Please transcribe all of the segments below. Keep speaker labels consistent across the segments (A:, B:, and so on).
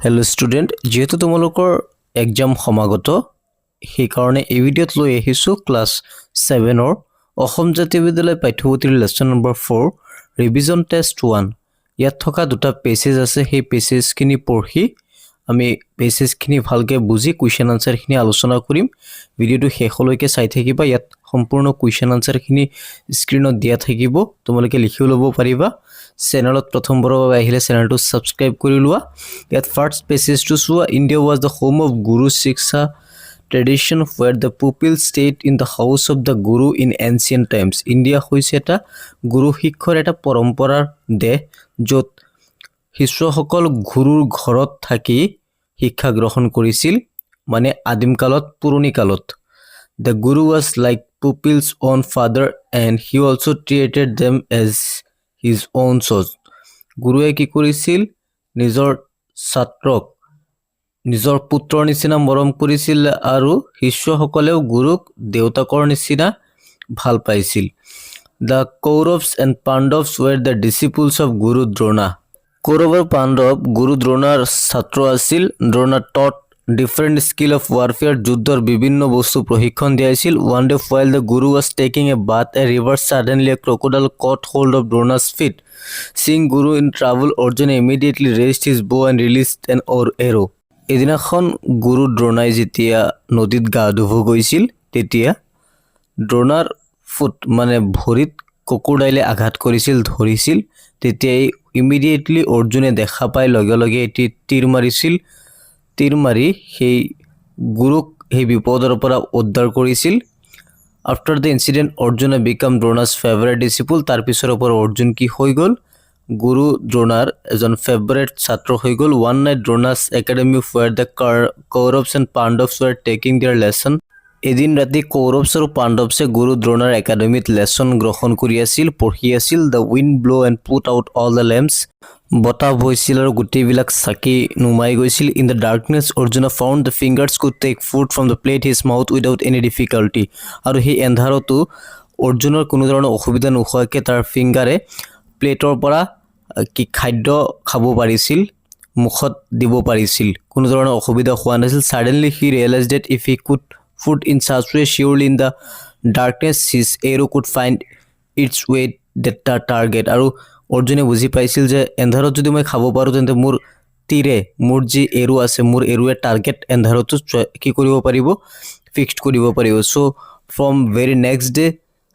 A: Hello student जेहेतु তোমালোকৰ exam সমাগত সেই কাৰণে এই ভিডিওত লৈ আহিছো ক্লাস 7 ৰ অসম জাতীয় বিদ্যালয় পাঠ্যপুথিৰ লেসন নম্বৰ 4 ৰিভিজন টেষ্ট 1 ইয়াত থকা দুটা পেজেস আছে সেই পেজেস খিনি পঢ়ি আমি পেজেস খিনি ভালকে বুজি কোৱেশ্চন আনসাৰ খিনি আলোচনা কৰিম ভিডিওটো শেষলৈকে চাই থাকিবা ইয়াত সম্পূৰ্ণ কোৱেশ্চন আনসাৰ খিনি স্ক্ৰিনত দিয়া থাকিব তোমালোকে লিখি ল'ব পাৰিবা চেনেলত প্ৰথমবাৰৰ বাবে আহিলে চেনেলটো সাবস্ক্ৰাইব কৰি লোৱা ইয়াত ফাৰ্স্ট পেজেস টু চোৱা India was the home of Guru Shiksha tradition where the pupil stayed in the house of the Guru in ancient times India হৈছে এটা গুৰু শিক্ষাৰ এটা পৰম্পৰাৰ দেশ য'ত শিষ্যসকল গুৰুৰ ঘৰত থাকি শিক্ষা গ্ৰহণ কৰিছিল মানে আদিম কালত পুৰণি কালত The Guru was like pupils' own father and he also treated them as his own sons. গুৰুৱে কি কৰিছিল নিজৰ ছাত্ৰক নিজৰ পুত্ৰৰ নিচিনা মৰম কৰিছিল আৰু শিষ্যসকলেও গুৰুক দেউতাকৰ নিচিনা ভাল পাইছিল The Kauravas and Pandavas were the disciples of Guru Drona. Kaurav আৰু পাণ্ডৱ গুৰু দ্ৰোণাৰ ছাত্ৰ আছিল দ্ৰোণা taught different skill of warfare যুদ্ধৰ বিভিন্ন বস্তু প্ৰশিক্ষণ দিয়াইছিল one day while the Guru was taking a bath a river suddenly a crocodile caught hold of Drona's feet seeing Guru in trouble Arjuna immediately raised his bow and released an arrow এদিনাখন গুৰু দ্ৰোণাই যেতিয়া নদীত গা ধুব গৈছিল তেতিয়া দ্ৰোণাৰ foot মানে ভৰিত ক্ৰকডাইলে আঘাত কৰিছিল ধৰিছিল তেতিয়াই ইমিডিয়েটলি অৰ্জুনে দেখা পাই লগে লগে এটি তীৰ মাৰি সেই গুৰুক সেই বিপদৰ পৰা উদ্ধাৰ কৰিছিল আফটাৰ দ্য ইনসিডেন্ট অৰ্জুনে বিকাম দ্ৰোণাস ফেভাৰিট ডিসিপল তাৰ পিছৰ পৰা অৰ্জুন কি হৈ গল গুৰু দ্ৰোণাৰ এজন ফেভাৰিট ছাত্ৰ হৈ গল one night Drona's academy where the Kauravas and Pandavas were taking their lesson এদিন ৰাতি কৌৰৱছ আৰু পাণ্ডৱছে গুৰু দ্ৰোণাৰ একাডেমিত লেসন গ্ৰহণ কৰি আছিল পঢ়ি আছিল the wind blow and put out all the lamps বতাহ বৈছিল আৰু গুটিবিলাক চাকি নুমাই গৈছিল in the darkness Arjuna found the fingers could take food from the plate his mouth without any difficulty আৰু সেই এন্ধাৰতো অৰ্জুনৰ কোনো ধৰণৰ অসুবিধা নোহোৱাকৈ তাৰ ফিংগাৰে প্লেটৰ পৰা কি খাদ্য খাব পাৰিছিল মুখত দিব পাৰিছিল কোনো ধৰণৰ অসুবিধা হোৱা নাছিল suddenly he realized that if he could food in such way surely in the darkness his arrow could find its way that the target আৰু অৰ্জুনে বুজি পাইছিল যে এন্ধাৰত যদি মই খাব পাৰো তেন্তে মোৰ তীৰে মোৰ যি এৰো আছে মোৰ এৰোৱে টাৰ্গেট এন্ধাৰতো কি কৰিব পাৰিব ফিক্সড কৰিব পাৰিব so from very next day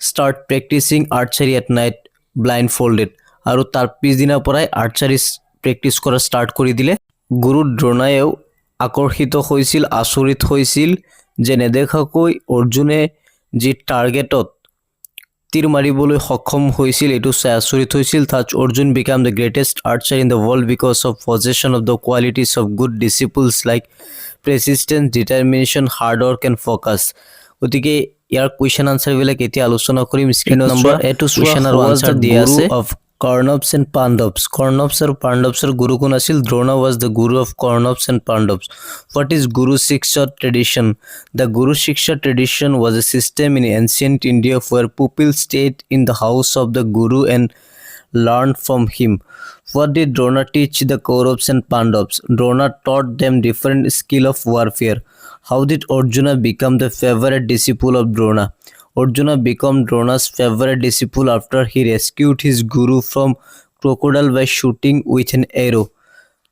A: start practicing archery at night blindfolded আৰু তাৰ পিছদিনৰ পৰাই আৰ্চাৰী প্ৰেক্টিস কৰা ষ্টাৰ্ট কৰি দিলে গুৰু দ্ৰোণায়েও আকৰ্ষিত হৈছিল আচৰিত হৈছিল যে নেদেখাকৈ অৰ্জুনে যি টাৰ্গেটত তীৰ মাৰিবলৈ সক্ষম হৈছিল এটো চাই আচৰিত হৈছিল that Arjun became the greatest archer in the world because of possession of the qualities of good disciples like persistence determination hard work and focus গতিকে ইয়াৰ কোৱেশ্চন আনসাৰ বিলাক এতিয়া আলোচনা কৰিম স্ক্ৰিনত নম্বৰ এ টু কোৱেশ্চন আৰু আনসাৰ দিয়া আছে of Kauravas and Pandavas Kauravas আৰু পাণ্ডৱছৰ গুৰু কোন আছিল Drona was the guru of Kauravas and Pandavas what is Guru Shiksha tradition the Guru Shiksha tradition was a system in ancient India where pupils stayed in the house of the Guru and learned from him what did Drona teach the Kauravas and Pandavas Drona taught them different skill of warfare how did Arjuna become the favorite disciple of Drona Arjuna became Drona's favorite disciple after he rescued his guru from crocodile by shooting with an arrow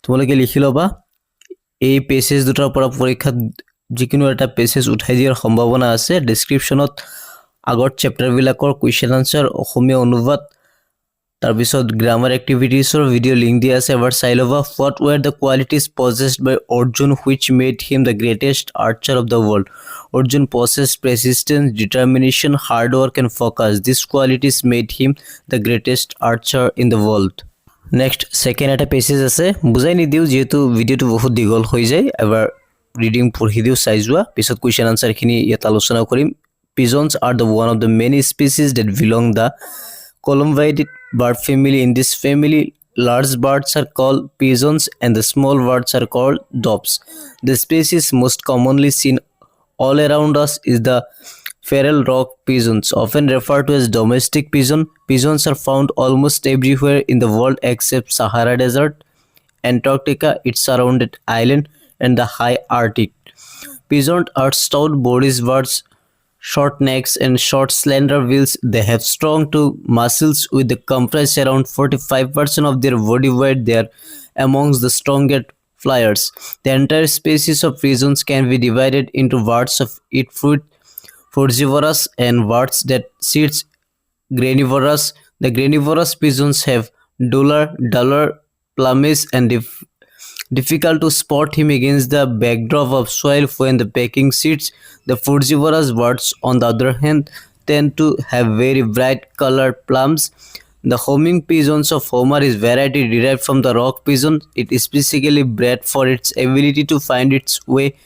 A: তোমালোকে লিখি লবা এই pages দুটাৰ পৰা পৰীক্ষাত যিকোনো এটা pages উঠাই দিয়াৰ সম্ভাৱনা আছে ডেসক্ৰিপচনত আগৰ চেপ্টাৰ বিলাকৰ কোৱেশ্চন আনসাৰ অসমীয়া অনুবাদ তাৰ পিছত গ্ৰামাৰ এক্টিভিটিছৰ ভিডিও লিংক দিয়া আছে এবাৰ চাই লবা what were the qualities possessed by Arjun which made him the greatest archer of the world Arjun possessed persistence determination hard work and focus these qualities made him the greatest archer in the world next second এটা pages আছে বুজাই নিদিও যেহেতু ভিডিওটো বহুত দীঘল হৈ যায় এবাৰ ৰিডিং পঢ়ি দিও চাই যোৱা পিছত কোৱেশ্চন আনসাৰ খিনি ইয়াত আলোচনা কৰিম pigeons are the one of the many species that belong the columbidae bird family in this family large birds are called pigeons and the small birds are called doves the species most commonly seen all around us is the feral rock pigeons often referred to as domestic pigeons are found almost everywhere in the world except Sahara desert Antarctica, its surrounded island, and the high Arctic. Pigeons are stout bodies, birds, short necks, and short slender wheels. They have strong toe muscles with the comprise around 45% of their body weight. They are amongst the strongest flyers. The entire species of pigeons can be divided into birds of eat fruit, frugivorous, and birds that seeds granivorous. The granivorous pigeons have duller plumage and difficult to spot him against the backdrop of soil when the pecking seeds. The frugivorous birds, on the other hand, tend to have very bright colored plums. The homing pigeons of Homer is variety derived from the rock pigeon. It is specifically bred for its ability to find its way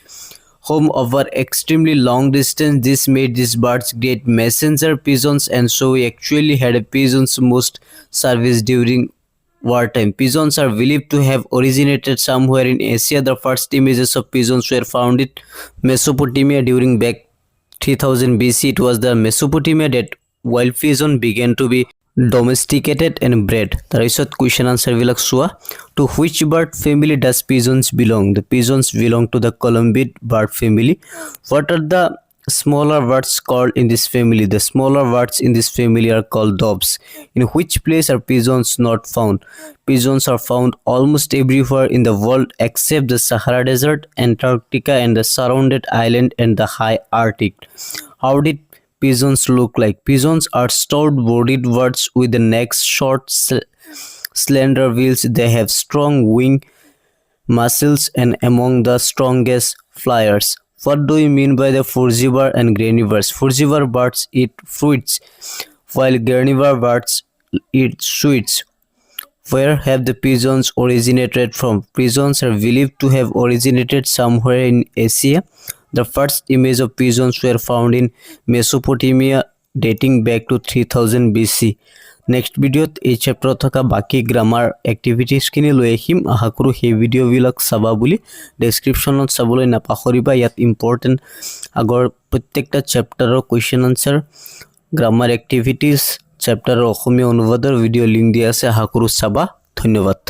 A: home over extremely long distance. This made these birds great messenger pigeons, and so we actually had a pigeons most service during wartime. Pigeons are believed to have originated somewhere in Asia. The first images of pigeons were found in Mesopotamia during back 3000 BC. It was the Mesopotamia that wild pigeon began to be domesticated and bred. তাৰপিছত question আনচাৰবিলাক চোৱা. To which bird family does pigeons belong? The pigeons belong to the columbiid bird family. What are the smaller birds called in this family? The smaller birds in this family are called doves. In which place are pigeons not found? Pigeons are found almost everywhere in the world except the Sahara Desert, Antarctica, and the surrounded island and the high Arctic. How did pigeons look like? Pigeons are stout-bodied birds with the necks short, slender wheels. They have strong wing muscles and among the strongest flyers. What do you mean by the frugivore and granivores? Frugivore birds eat fruits, while granivore birds eat sweets. Where have the pigeons originated from? Pigeons are believed to have originated somewhere in Asia. The first image of pigeons were found in Mesopotamia dating back to 3000 BC. Next ভিডিঅ'ত এই চেপ্টাৰত থকা বাকী grammar এক্টিভিটিজখিনি লৈ আহিম. আশা কৰোঁ সেই ভিডিঅ'বিলাক চাবা বুলি. ডেছক্ৰিপশ্যনত চাবলৈ নাপাহৰিবা. ইয়াত ইম্পৰ্টেণ্ট আগৰ প্ৰত্যেকটা চেপ্টাৰৰ কুৱেশ্যন আনচাৰ, গ্ৰামাৰ এক্টিভিটিজ, চেপ্টাৰৰ অসমীয়া অনুবাদৰ ভিডিঅ' লিংক দিয়া আছে. আশা কৰোঁ চাবা. ধন্যবাদ.